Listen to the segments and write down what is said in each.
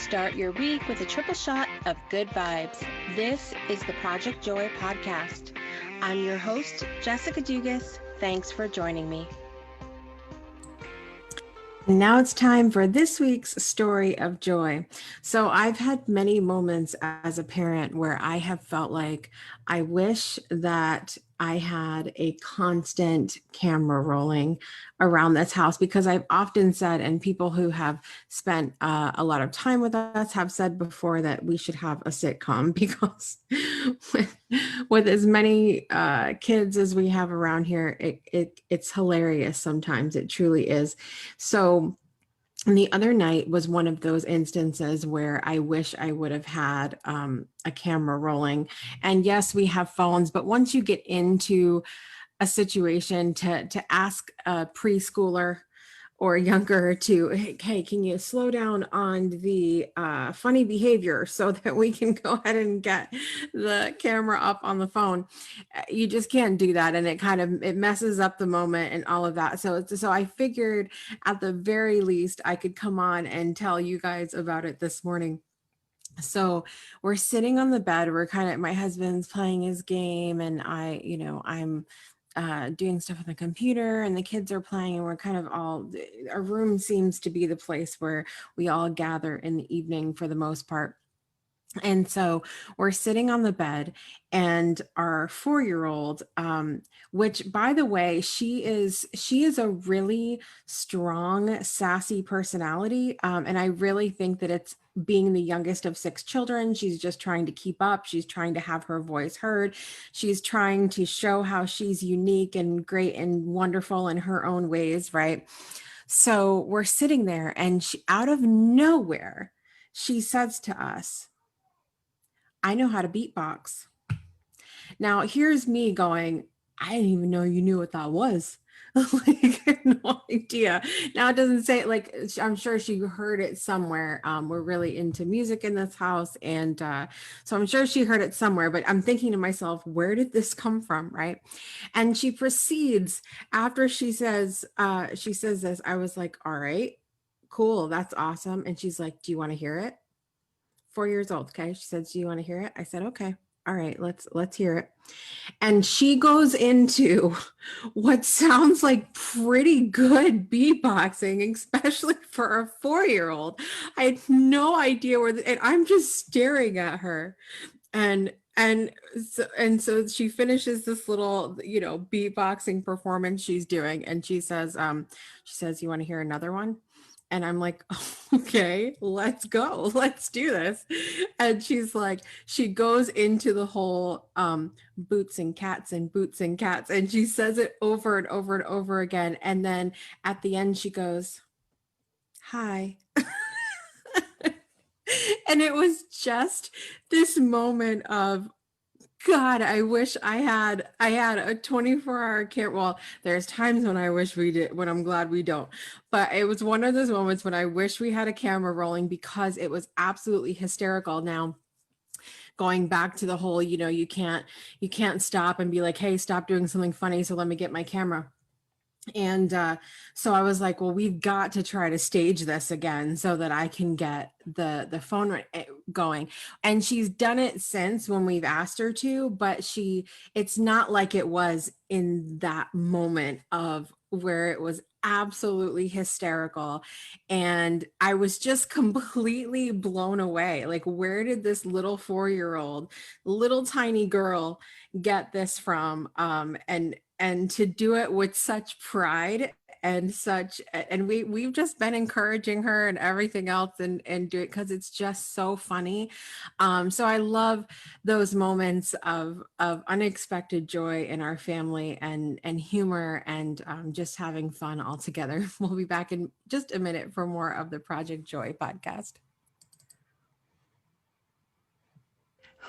Start your week with a triple shot of good vibes. This is the Project Joy podcast. I'm your host, Jessica Dugas. Thanks for joining me. Now it's time for this week's story of joy. So I've had many moments as a parent where I have felt like I wish that I had a constant camera rolling around this house, because I've often said, and people who have spent a lot of time with us have said before, that we should have a sitcom because with as many kids as we have around here, it's hilarious sometimes. It truly is. So the other night was one of those instances where I wish I would have had a camera rolling. And yes, we have phones, but once you get into a situation to ask a preschooler or younger to, hey, can you slow down on the funny behavior so that we can go ahead and get the camera up on the phone? You just can't do that, and it messes up the moment and all of that. So I figured at the very least I could come on and tell you guys about it this morning. So we're sitting on the bed, my husband's playing his game, and I'm doing stuff on the computer, and the kids are playing, and we're our room seems to be the place where we all gather in the evening for the most part. And so we're sitting on the bed, and our 4-year-old, which, by the way, she is a really strong, sassy personality. And I really think that it's being the youngest of 6 children. She's just trying to keep up. She's trying to have her voice heard. She's trying to show how she's unique and great and wonderful in her own ways, right? So we're sitting there, and she, out of nowhere, she says to us, "I know how to beatbox." Now, here's me going, I didn't even know you knew what that was. Like, I had no idea. Now, it doesn't say, like, I'm sure she heard it somewhere. We're really into music in this house. And so I'm sure she heard it somewhere, but I'm thinking to myself, where did this come from, right? And she proceeds, after she says this, I was like, all right, cool, that's awesome. And she's like, do you want to hear it? 4 years old. Okay. She said, do you want to hear it? I said, okay. All right, let's hear it. And she goes into what sounds like pretty good beatboxing, especially for a 4-year-old. I had no idea and I'm just staring at her. And so she finishes this little, beatboxing performance she's doing, and she says, you want to hear another one? And I'm like, okay, let's go. Let's do this. And she's like, she goes into the whole boots and cats and boots and cats. And she says it over and over and over again. And then at the end, she goes, hi. And it was just this moment of, God, I wish I had a 24-hour camera. Well, there's times when I wish we did, when I'm glad we don't. But it was one of those moments when I wish we had a camera rolling, because it was absolutely hysterical. Now, going back to the whole, you can't stop and be like, hey, stop doing something funny, so let me get my camera. And so I was like, well, we've got to try to stage this again so that I can get the phone going. And she's done it since when we've asked her to, but it's not like it was in that moment of where it was absolutely hysterical. And I was just completely blown away. Like, where did this little 4-year-old, little tiny girl get this from? And to do it with such pride and we've just been encouraging her and everything else, and do it because it's just so funny. So I love those moments of unexpected joy in our family, and humor, and just having fun all together. We'll be back in just a minute for more of the Project Joy podcast.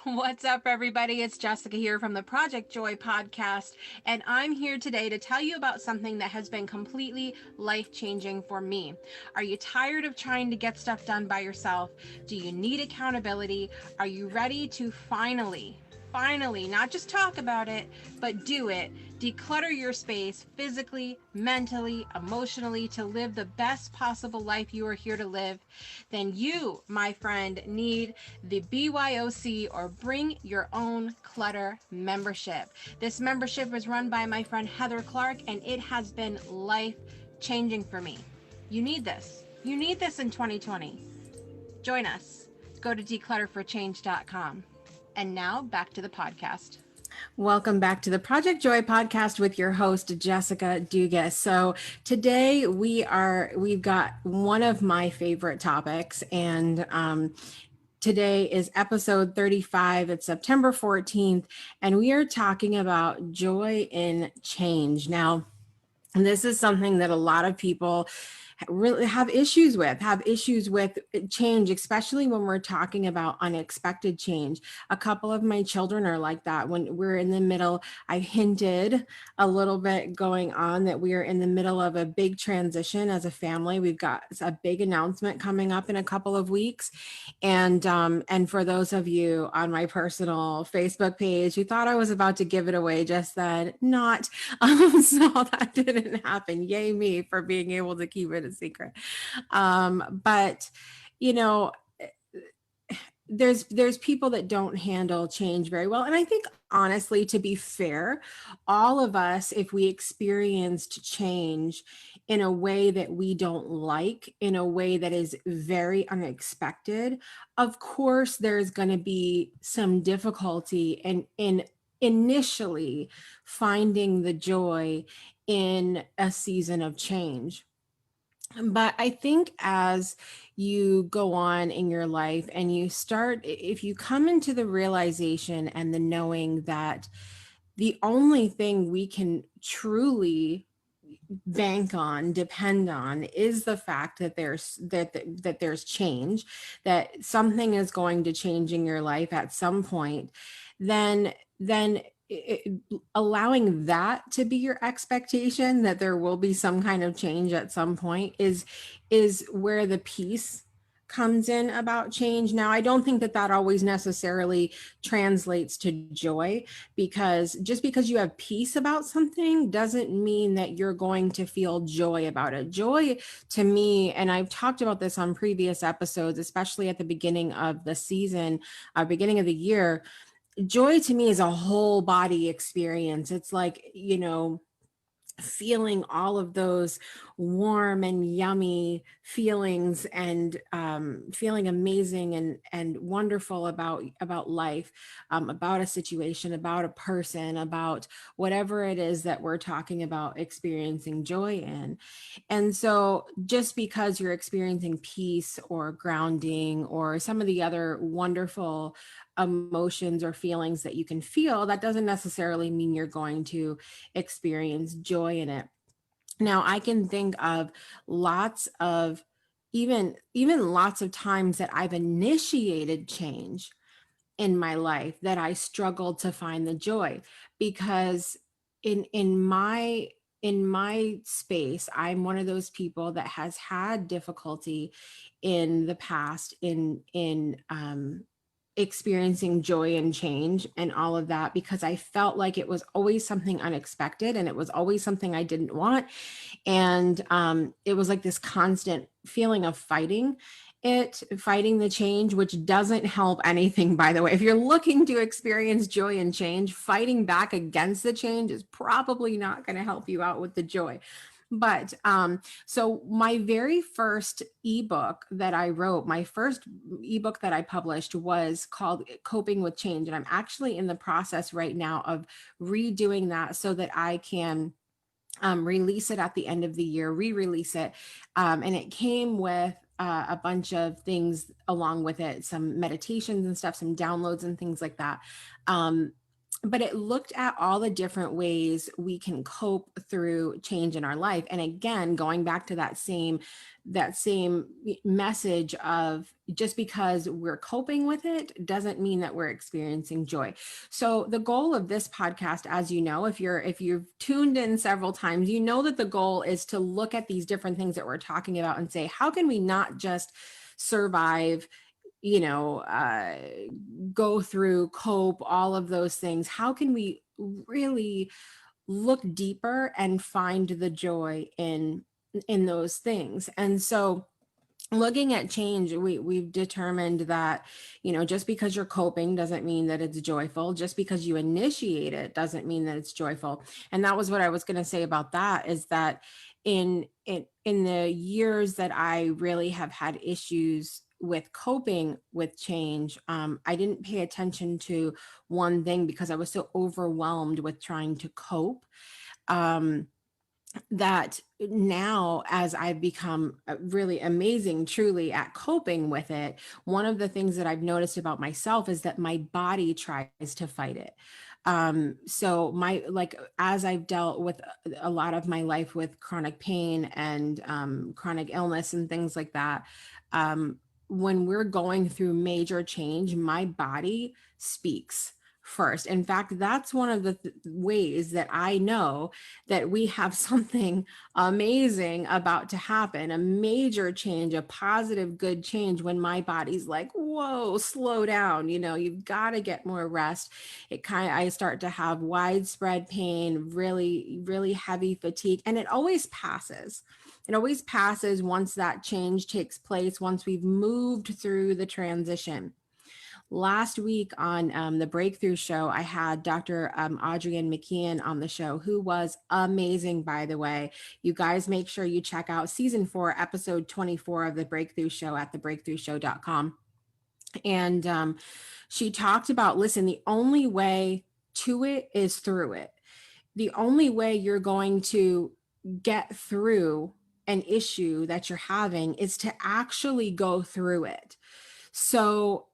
What's up, everybody? It's Jessica here from the Project Joy podcast, and I'm here today to tell you about something that has been completely life-changing for me. Are you tired of trying to get stuff done by yourself? Do you need accountability? Are you ready to finally finally not just talk about it, but do it. Declutter your space physically, mentally, emotionally to live the best possible life you are here to live, then you, my friend, need the BYOC or Bring Your Own Clutter membership. This membership was run by my friend Heather Clark, and it has been life changing for me. You need this. You need this in 2020. Join us. Go to declutterforchange.com. And now back to the podcast. Welcome back to the Project Joy podcast with your host, Jessica Dugas. So today we've got one of my favorite topics, and today is episode 35. It's September 14th, and we are talking about joy in change. Now, this is something that a lot of people really have issues with change, especially when we're talking about unexpected change. A couple of my children are like that. When we're in the middle, I hinted a little bit going on that we are in the middle of a big transition as a family. We've got a big announcement coming up in a couple of weeks. And for those of you on my personal Facebook page who thought I was about to give it away just then, not. So that didn't happen. Yay me for being able to keep it a secret. But you know, there's people that don't handle change very well. And I think, honestly, to be fair, all of us, if we experienced change in a way that we don't like, in a way that is very unexpected, of course, there's going to be some difficulty in initially finding the joy in a season of change. But I think as you go on in your life and you start, if you come into the realization and the knowing that the only thing we can truly bank on, depend on, is the fact that there's change, that something is going to change in your life at some point, then allowing that to be your expectation, that there will be some kind of change at some point, is where the peace comes in about change. Now, I don't think that always necessarily translates to joy, because just because you have peace about something doesn't mean that you're going to feel joy about it. Joy, to me, and I've talked about this on previous episodes, especially at the beginning of the season, beginning of the year, joy to me is a whole body experience. It's like, feeling all of those warm and yummy feelings, and feeling amazing and wonderful about life, about a situation, about a person, about whatever it is that we're talking about experiencing joy in. And so just because you're experiencing peace or grounding or some of the other wonderful emotions or feelings that you can feel, that doesn't necessarily mean you're going to experience joy in it. Now, I can think of lots of even lots of times that I've initiated change in my life that I struggled to find the joy, because in my space, I'm one of those people that has had difficulty in the past in experiencing joy and change and all of that, because I felt like it was always something unexpected and it was always something I didn't want. And it was like this constant feeling of fighting the change, which doesn't help anything, by the way. If you're looking to experience joy and change, fighting back against the change is probably not going to help you out with the joy. But so my very first ebook that I wrote, my first ebook that I published, was called Coping with Change. And I'm actually in the process right now of redoing that so that I can release it at the end of the year, re-release it. And it came with a bunch of things along with it, some meditations and stuff, some downloads and things like that. But it looked at all the different ways we can cope through change in our life. And again, going back to that same message of, just because we're coping with it doesn't mean that we're experiencing joy. So the goal of this podcast, as you know, if you've tuned in several times, you know that the goal is to look at these different things that we're talking about and say, how can we not just survive you know, go through, cope, all of those things. How can we really look deeper and find the joy in those things? And so looking at change, we've determined that, you know, just because you're coping doesn't mean that it's joyful. Just because you initiate it doesn't mean that it's joyful. And that was what I was going to say about that, is that in the years that I really have had issues with coping with change, I didn't pay attention to one thing because I was so overwhelmed with trying to cope. Um, that now, as I've become really amazing truly at coping with it, one of the things that I've noticed about myself is that my body tries to fight it. So my, like, as I've dealt with a lot of my life with chronic pain and chronic illness and things like that, um, when we're going through major change, my body speaks first. In fact, that's one of the ways that I know that we have something amazing about to happen, a major change, a positive, good change, when my body's like, whoa, slow down, you know, you've got to get more rest. I start to have widespread pain, really, really heavy fatigue, and it always passes. It always passes once that change takes place, once we've moved through the transition. Last week on the Breakthrough Show, I had Dr. Adrienne McKeon on the show, who was amazing, by the way. You guys make sure you check out season 4, episode 24 of the Breakthrough Show at thebreakthroughshow.com. And she talked about, listen, the only way to it is through it. The only way you're going to get through an issue that you're having is to actually go through it. So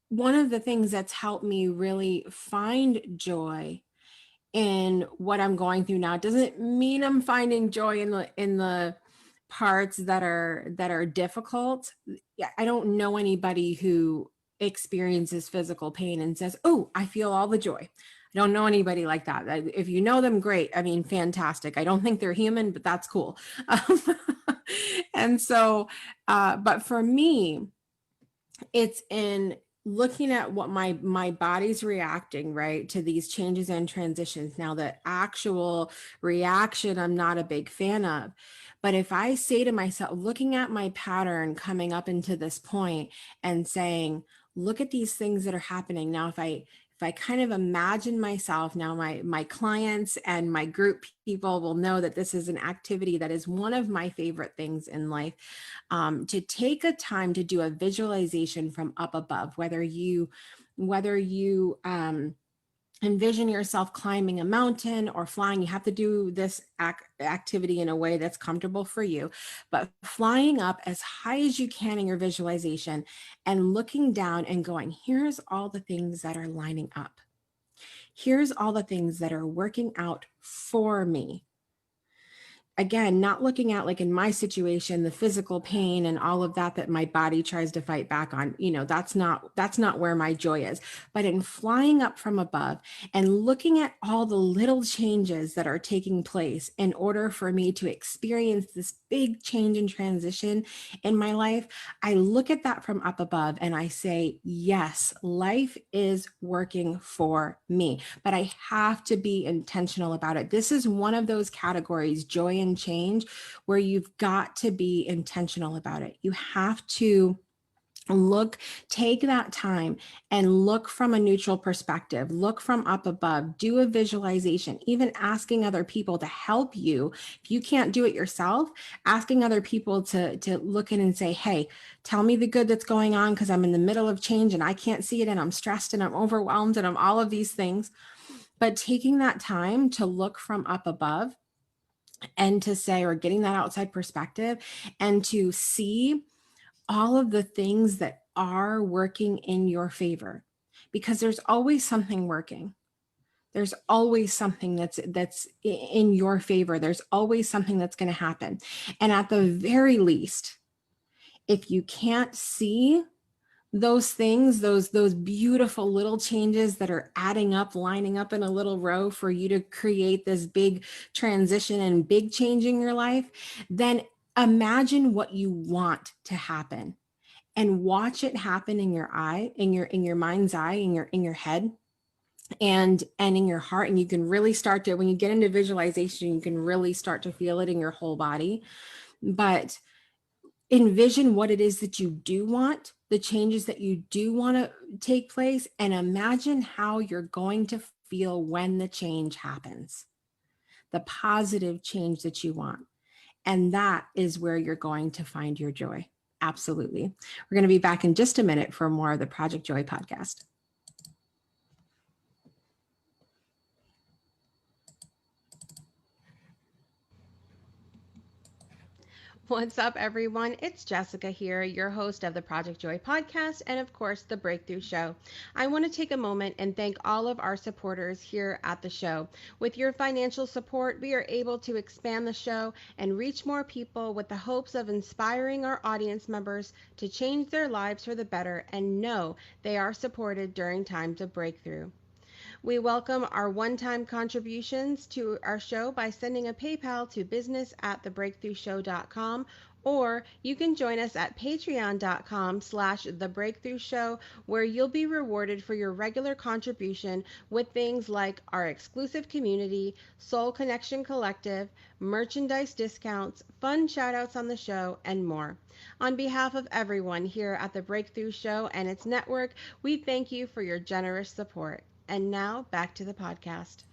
one of the things that's helped me really find joy in what I'm going through now, doesn't mean I'm finding joy in the parts that are difficult. Yeah, I don't know anybody who experiences physical pain and says, "Oh, I feel all the joy." I don't know anybody like that. If you know them, great. I mean, fantastic. I don't think they're human, but that's cool. And so, but for me, it's in looking at what my body's reacting, right, to these changes and transitions. Now, the actual reaction I'm not a big fan of, but if I say to myself, looking at my pattern coming up into this point and saying, look at these things that are happening now, if I kind of imagine myself now, my clients and my group people will know that this is an activity that is one of my favorite things in life, to take a time to do a visualization from up above, whether you envision yourself climbing a mountain or flying. You have to do this activity in a way that's comfortable for you, but flying up as high as you can in your visualization and looking down and going, here's all the things that are lining up. Here's all the things that are working out for me. Again, not looking at, like in my situation, the physical pain and all of that my body tries to fight back on, you know, that's not where my joy is. But in flying up from above and looking at all the little changes that are taking place in order for me to experience this big change and transition in my life, I look at that from up above and I say, yes, life is working for me, but I have to be intentional about it. This is one of those categories, joy and change, where you've got to be intentional about it. You have to take that time and look from a neutral perspective, look from up above, do a visualization, even asking other people to help you. If you can't do it yourself, asking other people to look in and say, hey, tell me the good that's going on, because I'm in the middle of change and I can't see it and I'm stressed and I'm overwhelmed and I'm all of these things. But taking that time to look from up above and to say, or getting that outside perspective and to see all of the things that are working in your favor, because there's always something working. There's always something that's in your favor. There's always something that's going to happen. And at the very least, if you can't see those things, those beautiful little changes that are adding up, lining up in a little row for you to create this big transition and big change in your life, then imagine what you want to happen and watch it happen in your eye, in your mind's eye, in your head, and in your heart. And you can really start to, when you get into visualization, you can really start to feel it in your whole body. But envision what it is that you do want, the changes that you do want to take place, and imagine how you're going to feel when the change happens, the positive change that you want. And that is where you're going to find your joy. Absolutely. We're going to be back in just a minute for more of the Project Joy podcast. What's up, everyone? It's Jessica here, your host of the Project Joy podcast and, of course, the Breakthrough Show. I want to take a moment and thank all of our supporters here at the show. With your financial support, we are able to expand the show and reach more people with the hopes of inspiring our audience members to change their lives for the better and know they are supported during times of breakthrough. We welcome our one-time contributions to our show by sending a PayPal to business@thebreakthroughshow.com, or you can join us at patreon.com/thebreakthroughshow, where you'll be rewarded for your regular contribution with things like our exclusive community, Soul Connection Collective, merchandise discounts, fun shoutouts on the show, and more. On behalf of everyone here at the Breakthrough Show and its network, we thank you for your generous support. And now back to the podcast.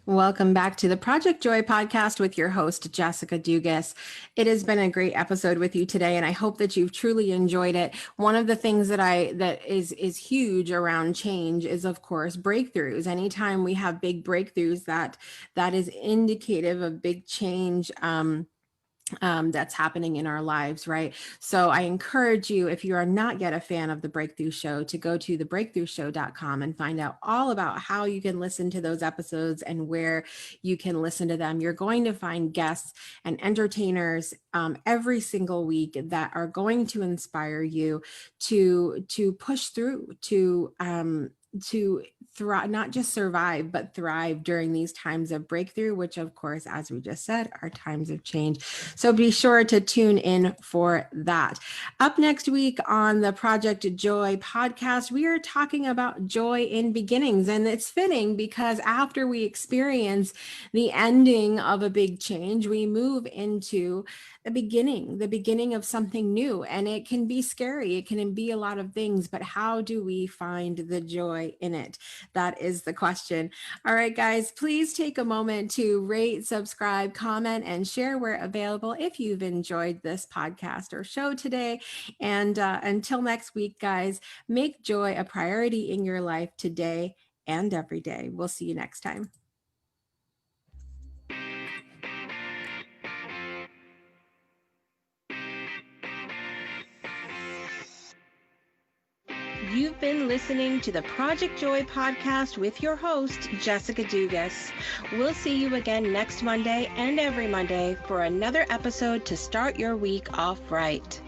Welcome back to the Project Joy podcast with your host, Jessica Dugas. It has been a great episode with you today, and I hope that you've truly enjoyed it. One of the things that is huge around change is, of course, breakthroughs. Anytime we have big breakthroughs, that is indicative of big change. That's happening in our lives, right? So I encourage you, if you are not yet a fan of The Breakthrough Show, to go to thebreakthroughshow.com and find out all about how you can listen to those episodes and where you can listen to them. You're going to find guests and entertainers every single week that are going to inspire you to push through, to thrive, not just survive, but thrive during these times of breakthrough, which, of course, as we just said, are times of change. So be sure to tune in for that. Up next week on the Project Joy podcast, we are talking about joy in beginnings. And it's fitting because after we experience the ending of a big change, we move into the beginning of something new. And it can be scary. It can be a lot of things, but how do we find the joy in it? That is the question. All right, guys, please take a moment to rate, subscribe, comment, and share where available if you've enjoyed this podcast or show today. And until next week, guys, make joy a priority in your life today and every day. We'll see you next time. You've been listening to the Project Joy podcast with your host, Jessica Dugas. We'll see you again next Monday and every Monday for another episode to start your week off right.